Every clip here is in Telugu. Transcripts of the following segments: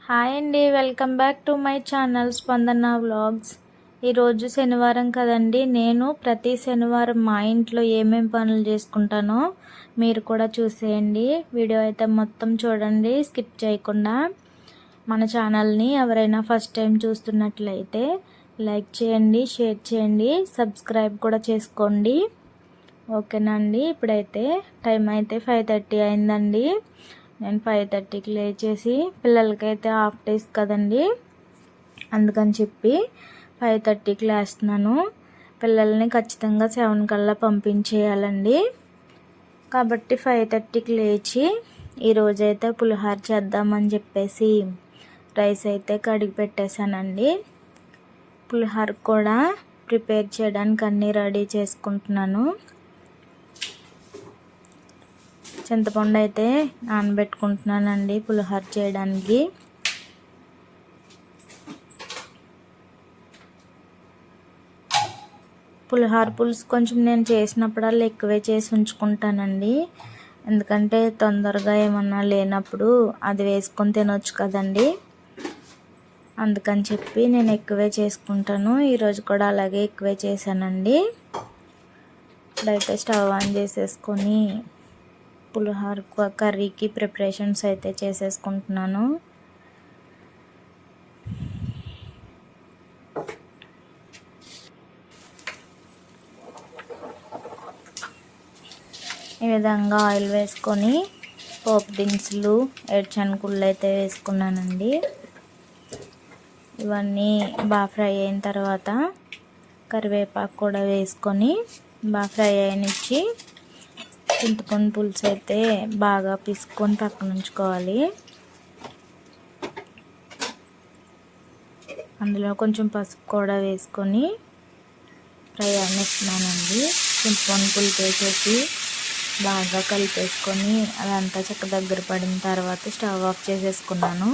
హాయ్ అండి, welcome back to my channel స్పందన వ్లాగ్స్. ఈరోజు శనివారం కదండి. నేను ప్రతి శనివారం మా ఇంట్లో ఏమేం పనులు చేసుకుంటానో మీరు కూడా చూసేయండి. వీడియో అయితే మొత్తం చూడండి, స్కిప్ చేయకుండా. మన ఛానల్ని ఎవరైనా ఫస్ట్ టైం చూస్తున్నట్లయితే లైక్ చేయండి, షేర్ చేయండి, సబ్స్క్రైబ్ కూడా చేసుకోండి. ఓకేనండి. ఇప్పుడైతే టైం అయితే 5:30 అయిందండి. నేను 5:30కి లేచేసి, పిల్లలకైతే హాఫ్ డేస్ కదండి, అందుకని చెప్పి 5:30కి లేస్తున్నాను. పిల్లల్ని ఖచ్చితంగా 7 కల్లా పంపించేయాలండి. కాబట్టి 5:30కి లేచి ఈరోజైతే పులిహోర చేద్దామని చెప్పేసి రైస్ అయితే కడిగి పెట్టేశానండి. పులిహోర కూడా ప్రిపేర్ చేయడానికి అన్నీ రెడీ చేసుకుంటున్నాను. చింతపండు అయితే నానబెట్టుకుంటున్నానండి పులిహోర చేయడానికి. పులిహోర పులుసు కొంచెం నేను చేసినప్పుడల్లా ఎక్కువే చేసి ఉంచుకుంటానండి. ఎందుకంటే తొందరగా ఏమన్నా లేనప్పుడు అది వేసుకొని తినొచ్చు కదండి. అందుకని చెప్పి నేను ఎక్కువే చేసుకుంటాను. ఈరోజు కూడా అలాగే ఎక్కువే చేశానండి. ఇప్పుడైతే స్టవ్ ఆన్ చేసేసుకొని పులిహోర కర్రీకి ప్రిపరేషన్స్ అయితే చేసేసుకుంటున్నాను. ఈ విధంగా ఆయిల్ వేసుకొని పోపు దినుసులు, ఏడుశనగుళ్ళు అయితే వేసుకున్నానండి. ఇవన్నీ బాగా ఫ్రై అయిన తర్వాత కరివేపాకు కూడా వేసుకొని బాగా ఫ్రై అయినిచ్చి చింతపండు పులుసు అయితే బాగా పిసుకొని పక్కన ఉంచుకోవాలి. అందులో కొంచెం పసుపు కూడా వేసుకొని ఫ్రై అనిస్తున్నానండి. చింతపండు పులుసు వేసేసి బాగా కలిపేసుకొని అదంతా చక్క దగ్గర పడిన తర్వాత స్టవ్ ఆఫ్ చేసేసుకున్నాను.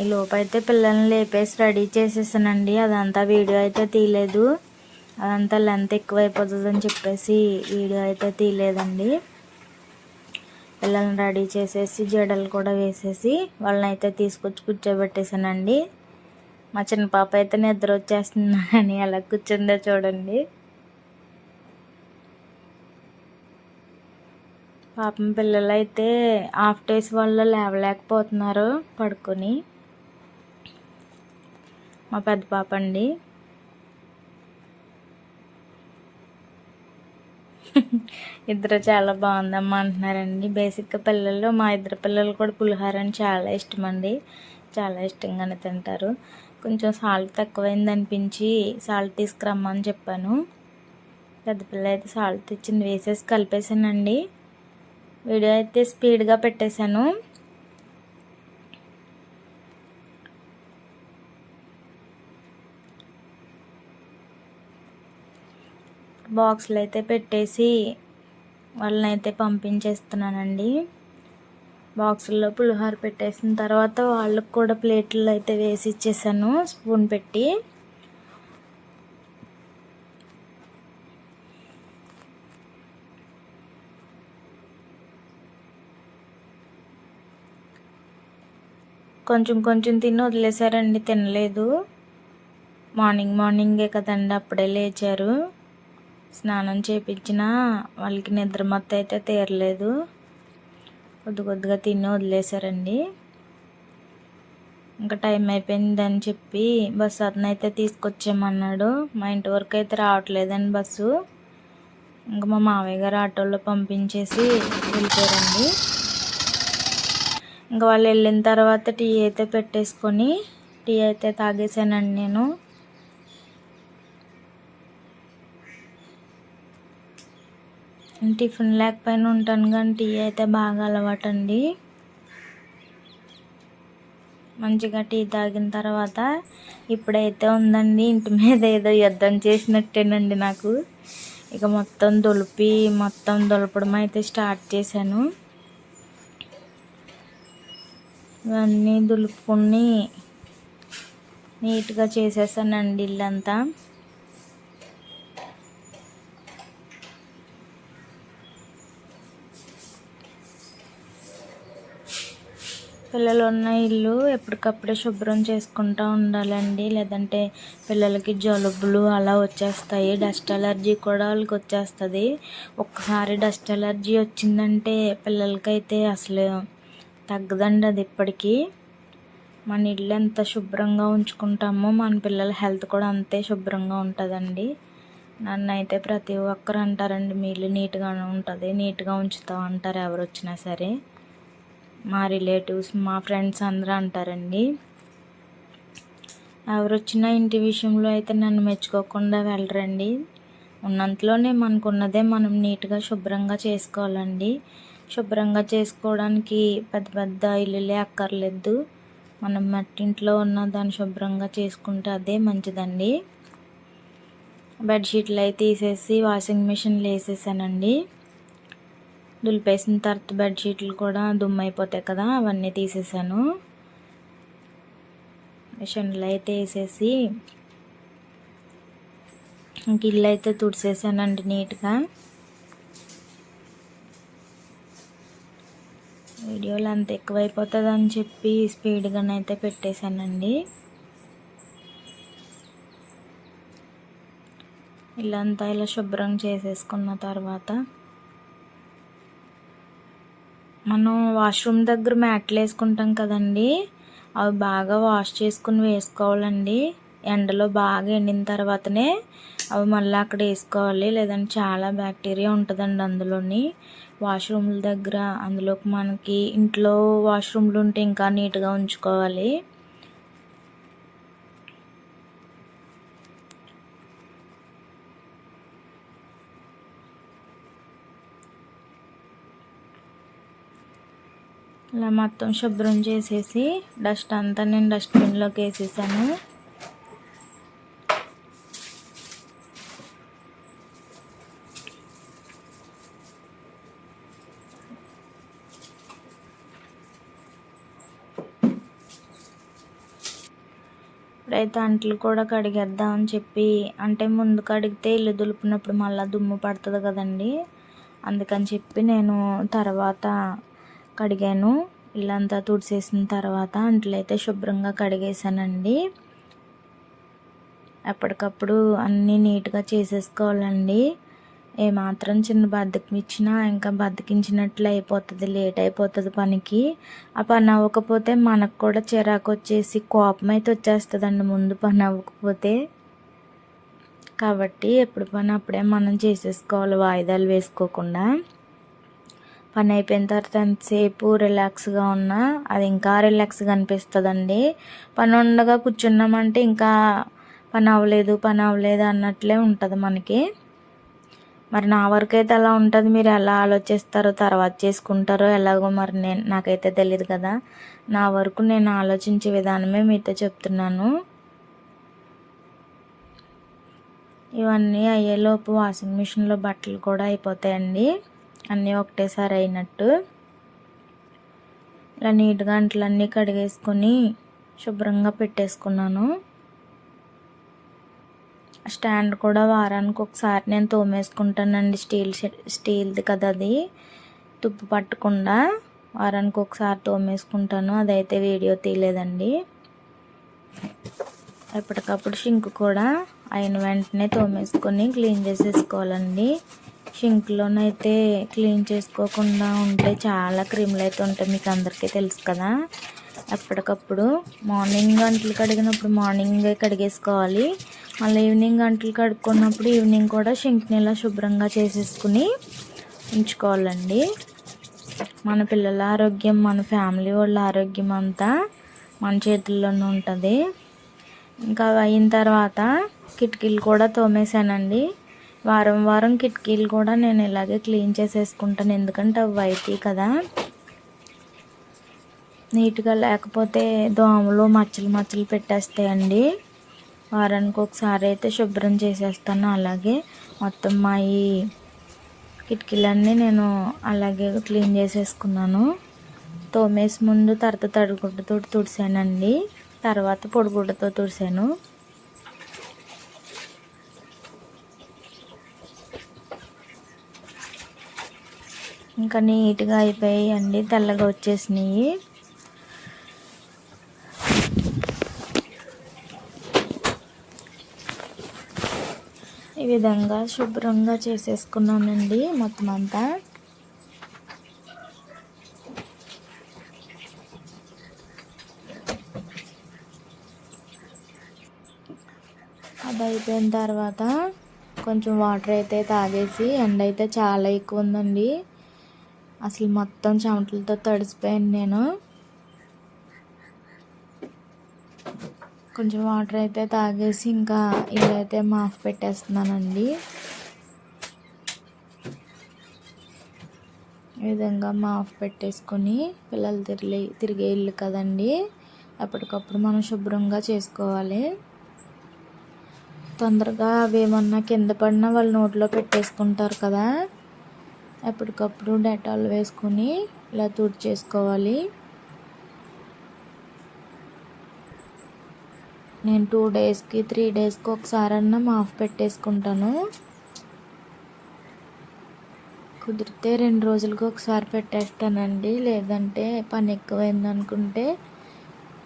ఈ లోపు అయితే పిల్లల్ని లేపేసి రెడీ చేసేసానండి. అదంతా వీడియో అయితే తీయలేదు, అదంతా లెంత్ ఎక్కువైపోతుందని చెప్పేసి వీడియో అయితే తీయలేదండి. పిల్లల్ని రెడీ చేసేసి జడలు కూడా వేసేసి వాళ్ళని అయితే తీసుకొచ్చి కూర్చోబెట్టేసానండి. మా చిన్న పాప అయితే నిద్ర వచ్చేస్తుందని అలా కూర్చుందో చూడండి. పాపం పిల్లలు అయితే హాఫ్ డేస్ వల్ల లేవలేకపోతున్నారు పడుకొని. మా పెద్ద పాప అండి. ఇద్దరు చాలా బాగుందమ్మా అంటున్నారండి. బేసిక్గా పిల్లలు, మా ఇద్దరు పిల్లలు కూడా పులిహోర అని చాలా ఇష్టం అండి. చాలా ఇష్టంగానే తింటారు. కొంచెం సాల్ట్ తక్కువైంది అనిపించి సాల్ట్ తీసుకురమ్మని చెప్పాను. పెద్ద పిల్ల అయితే సాల్ట్ తెచ్చింది, వేసేసి కలిపేసానండి. వీడియో అయితే స్పీడ్గా పెట్టేశాను. బాక్సులు అయితే పెట్టేసి వాళ్ళని అయితే పంపించేస్తున్నానండి. బాక్సుల్లో పులిహోర పెట్టేసిన తర్వాత వాళ్ళకి కూడా ప్లేట్లు అయితే వేసి ఇచ్చేసాను స్పూన్ పెట్టి. కొంచెం కొంచెం తిని వదిలేశారండి, తినలేదు. మార్నింగే కదండి, అప్పుడే లేచారు. స్నానం చేయించినా వాళ్ళకి నిద్ర మొత్తం అయితే తీరలేదు. కొద్దిగా తిని వదిలేశారండి. ఇంకా టైం అయిపోయిందని చెప్పి బస్సు అతను అయితే తీసుకొచ్చామన్నాడు. మా ఇంటి వరకు అయితే రావట్లేదండి బస్సు. ఇంకా మా మావయ్య గారు ఆటోలో పంపించేసి వెళ్ళిపోయారండి. ఇంకా వాళ్ళు వెళ్ళిన తర్వాత టీ అయితే పెట్టేసుకొని టీ అయితే తాగేసానండి నేను. టిఫిన్ లేకపోయినా ఉంటాను, కానీ టీ అయితే బాగా అలవాటండి. మంచిగా టీ తాగిన తర్వాత ఇప్పుడైతే ఉందండి, ఇంటి మీద ఏదో యుద్ధం చేసినట్టేనండి నాకు. ఇక మొత్తం దులపడం అయితే స్టార్ట్ చేశాను. ఇవన్నీ దులుపుకొని నీట్గా చేసేసానండి ఇల్లంతా. పిల్లలు ఉన్న ఇల్లు ఎప్పటికప్పుడే శుభ్రం చేసుకుంటూ ఉండాలండి, లేదంటే పిల్లలకి జలుబులు అలా వచ్చేస్తాయి. డస్ట్ అలర్జీ కూడా వాళ్ళకి వచ్చేస్తుంది. ఒక్కసారి డస్ట్ అలర్జీ వచ్చిందంటే పిల్లలకైతే అసలు తగ్గదండి అది ఇప్పటికీ. మన ఇల్లు ఎంత శుభ్రంగా ఉంచుకుంటామో మన పిల్లల హెల్త్ కూడా అంతే శుభ్రంగా ఉంటుందండి. నన్ను అయితే ప్రతి ఒక్కరు అంటారండి, మీ ఇల్లు నీట్గానే ఉంటుంది, నీట్గా ఉంచుతావు అంటారు ఎవరు వచ్చినా సరే. మా రిలేటివ్స్, మా ఫ్రెండ్స్ అందరూ అంటారండి. ఎవరు వచ్చినా ఇంటి విషయంలో అయితే నన్ను మెచ్చుకోకుండా వెళ్ళరండి. ఉన్నంతలోనే మనకున్నదే మనం నీట్గా శుభ్రంగా చేసుకోవాలండి. శుభ్రంగా చేసుకోవడానికి పెద్ద పెద్ద ఇల్లులే అక్కర్లేదు. మనం మట్టింట్లో ఉన్న దాన్ని శుభ్రంగా చేసుకుంటే అదే మంచిదండి. బెడ్షీట్లు అయితే తీసేసి వాషింగ్ మిషన్లో వేసేసానండి. దులిపేసిన తర్వాత బెడ్షీట్లు కూడా దుమ్ము అయిపోతాయి కదా, అవన్నీ తీసేసాను. మిషన్లో అయితే వేసేసి ఇంక ఇల్లు అయితే తుడిసేసానండి నీట్గా. వీడియోలు అంత ఎక్కువైపోతుంది అని చెప్పి స్పీడ్గానైతే పెట్టేశానండి. ఇల్లంతా ఇలా శుభ్రం చేసేసుకున్న తర్వాత మనం వాష్రూమ్ దగ్గర మ్యాట్లు వేసుకుంటాం కదండి, అవి బాగా వాష్ చేసుకుని వేసుకోవాలండి. ఎండలో బాగా ఎండిన తర్వాతనే అవి మళ్ళీ అక్కడ వేసుకోవాలి, లేదంటే చాలా బ్యాక్టీరియా ఉంటుందండి అందులోని. వాష్రూమ్ల దగ్గర అందులోకి మనకి ఇంట్లో వాష్రూమ్లు ఉంటే ఇంకా నీట్గా ఉంచుకోవాలి. ఇలా మొత్తం శుభ్రం చేసేసి డస్ట్ అంతా నేను డస్ట్బిన్లోకి వేసేసాను. ఇప్పుడైతే అంట్లు కూడా కడిగేద్దామని చెప్పి, అంటే ముందు కడిగితే ఇల్లు దులిపినప్పుడు మళ్ళీ దుమ్ము పడుతుంది కదండి, అందుకని చెప్పి నేను తర్వాత కడిగాను. ఇల్లంతా తుడిసేసిన తర్వాత అంట్లు అయితే శుభ్రంగా కడిగేసానండి. ఎప్పటికప్పుడు అన్నీ నీట్గా చేసేసుకోవాలండి. ఏమాత్రం చిన్న బద్ధకం ఇచ్చినా ఇంకా బద్దకించినట్లు అయిపోతుంది, లేట్ అయిపోతుంది పనికి. ఆ పని అవ్వకపోతే మనకు కూడా చిరాకు వచ్చేసి కోపం అయితే వచ్చేస్తుందండి ముందు పని అవ్వకపోతే. కాబట్టి ఎప్పుడు పని అప్పుడే మనం చేసేసుకోవాలి, వాయిదాలు వేసుకోకుండా. పని అయిపోయిన తర్వాత ఎంతసేపు రిలాక్స్గా ఉన్నా అది ఇంకా రిలాక్స్గా అనిపిస్తుందండి. పని ఉండగా కూర్చున్నామంటే ఇంకా పని అవ్వలేదు అన్నట్లే ఉంటుంది మనకి. మరి నా వరకు అయితే అలా ఉంటుంది. మీరు ఎలా ఆలోచిస్తారో, తర్వాత చేసుకుంటారో ఎలాగో మరి నాకైతే తెలియదు కదా. నా వరకు నేను ఆలోచించే విధానమే మీతో చెప్తున్నాను. ఇవన్నీ అయ్యేలోపు వాషింగ్ మిషన్లో బట్టలు కూడా అయిపోతాయండి, అన్నీ ఒకటేసారి అయినట్టు. ఇలా నీట్గా అంట్లన్నీ కడిగేసుకొని శుభ్రంగా పెట్టేసుకున్నాను. స్టాండ్ కూడా వారానికి ఒకసారి నేను తోమేసుకుంటానండి. స్టీల్ది కదా అది, తుప్పు పట్టకుండా వారానికి ఒకసారి తోమేసుకుంటాను. అదైతే వీడియో తీయలేదండి. ఎప్పటికప్పుడు షింక్ కూడా అయిన వెంటనే తోమేసుకొని క్లీన్ చేసేసుకోవాలండి. షింక్లోనైతే క్లీన్ చేసుకోకుండా ఉంటే చాలా క్రిములు అయితే ఉంటాయి, మీకు అందరికీ తెలుసు కదా. ఎప్పటికప్పుడు మార్నింగ్ అంట్లు కడిగినప్పుడు మార్నింగే కడిగేసుకోవాలి. మళ్ళీ ఈవినింగ్ అంట్లు కడుక్కున్నప్పుడు ఈవినింగ్ కూడా షింక్ని ఇలా శుభ్రంగా చేసేసుకుని ఉంచుకోవాలండి. మన పిల్లల ఆరోగ్యం, మన ఫ్యామిలీ వాళ్ళ ఆరోగ్యం అంతా మన చేతుల్లోనే ఉంటుంది. ఇంకా అయిన తర్వాత కిటికీలు కూడా తోమేశానండి. వారం కిటికీలు కూడా నేను ఇలాగే క్లీన్ చేసేసుకుంటాను, ఎందుకంటే అవి వైట్ కదా. నీట్గా లేకపోతే దోమలు మచ్చలు పెట్టేస్తాయండి. వారానికి ఒకసారి అయితే శుభ్రం చేసేస్తాను. అలాగే మొత్తం మా ఈ కిటికీలన్నీ నేను అలాగే క్లీన్ చేసేసుకున్నాను. తోమేసి ముందు తర్వాత తడిగుడ్డతో తుడిసానండి, తర్వాత పొడిగుడ్డతో తుడిసాను. ఇంకా నీట్గా అయిపోయాయండి, తెల్లగా వచ్చేసినాయి. ఈ విధంగా శుభ్రంగా చేసేసుకున్నానండి మొత్తం అంతా. అది అయిపోయిన తర్వాత కొంచెం వాటర్ అయితే తాగేసి, ఎండ అయితే చాలా ఎక్కువ ఉందండి, అసలు మొత్తం చెమటలతో తడిసిపోయాను నేను. కొంచెం వాటర్ అయితే తాగేసి ఇంకా ఇదైతే మాఫ్ పెట్టేస్తున్నానండి. ఈ విధంగా మాఫ్ పెట్టేసుకొని, పిల్లలు తిరిగే ఇల్లు కదండి, ఎప్పటికప్పుడు మనం శుభ్రంగా చేసుకోవాలి. తొందరగా అవి ఏమన్నా కింద పడినా వాళ్ళు నోట్లో పెట్టేసుకుంటారు కదా, ఎప్పటికప్పుడు డెటాల్ వేసుకొని ఇలా తుడిచేసుకోవాలి. నేను 2 డేస్కి 3 డేస్కి ఒకసారన్నా మాఫ్ పెట్టేసుకుంటాను. కుదిరితే 2 రోజులకి ఒకసారి పెట్టేస్తానండి, లేదంటే పని ఎక్కువైందనుకుంటే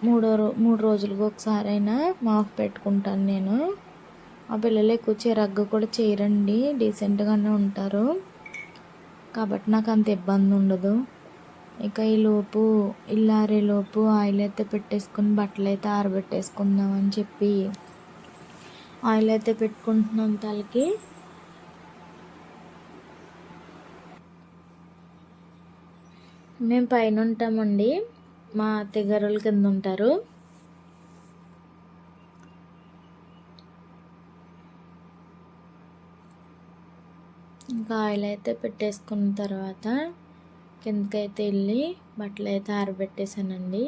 3 రోజులకి ఒకసారైనా మాఫ్ పెట్టుకుంటాను నేను. ఆ పిల్లలు ఎక్కువ చిరాగ్గా కూడా చేయరండి, డీసెంట్గానే ఉంటారు, కాబట్టి నాకు అంత ఇబ్బంది ఉండదు. ఇక ఈలోపు ఇల్లారేలోపు ఆయిల్ అయితే పెట్టేసుకుని బట్టలు అయితే ఆరబెట్టేసుకుందాం అని చెప్పి ఆయిల్ అయితే పెట్టుకుంటున్నాం తలకి. మేము పైన ఉంటామండి, మా అత్తగారుల కింద ఉంటారు. ఇంకా ఆయిల్ అయితే పెట్టేసుకున్న తర్వాత కిందకైతే వెళ్ళి బట్టలు అయితే ఆరబెట్టేసానండి.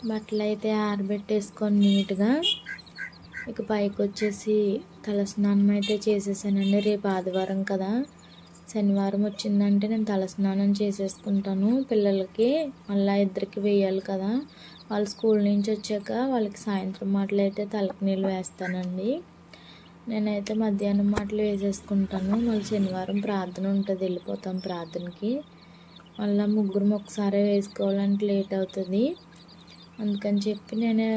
బట్టలు అయితే ఆరబెట్టేసుకొని నీట్గా ఇక పైకి వచ్చేసి తలస్నానం అయితే చేసేసానండి. రేపు ఆదివారం కదా, శనివారం వచ్చిందంటే నేను తలస్నానం చేసేసుకుంటాను. పిల్లలకి మళ్ళీ ఇద్దరికి వేయాలి కదా, వాళ్ళు స్కూల్ నుంచి వచ్చాక వాళ్ళకి సాయంత్రం మాటలు అయితే తలకు నీళ్ళు వేస్తానండి. నేనైతే మధ్యాహ్నం మాటలు వేసేసుకుంటాను. మళ్ళీ శనివారం ప్రార్థన ఉంటుంది, వెళ్ళిపోతాం ప్రార్థనకి. మళ్ళీ ముగ్గురు ఒకసారి వేసుకోవాలంటే లేట్ అవుతుంది, అందుకని చెప్పి నేను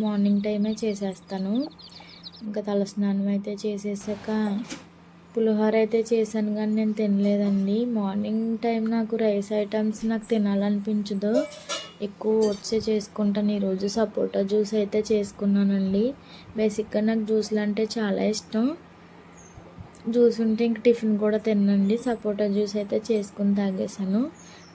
మార్నింగ్ టైమే చేసేస్తాను. ఇంకా తలస్నానం అయితే చేసేసాక పులిహోర అయితే చేశాను, కానీ నేను తినలేదండి. మార్నింగ్ టైం నాకు రైస్ ఐటమ్స్ నాకు తినాలనిపించదు, ఎక్కువ ఓట్సే చేసుకుంటాను. ఈరోజు సపోటా జ్యూస్ అయితే చేసుకున్నానండి. బేసిక్గా నాకు జ్యూస్లు అంటే చాలా ఇష్టం, జ్యూస్ ఉంటే ఇంక టిఫిన్ కూడా తినండి. సపోటా జ్యూస్ అయితే చేసుకుని తాగేసాను.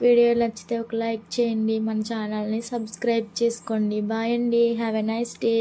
వీడియో నచ్చితే ఒక లైక్ చేయండి, మన ఛానల్ని సబ్స్క్రైబ్ చేసుకోండి. బాయ్ అండి, హ్యావ్ ఎ నైస్ డే.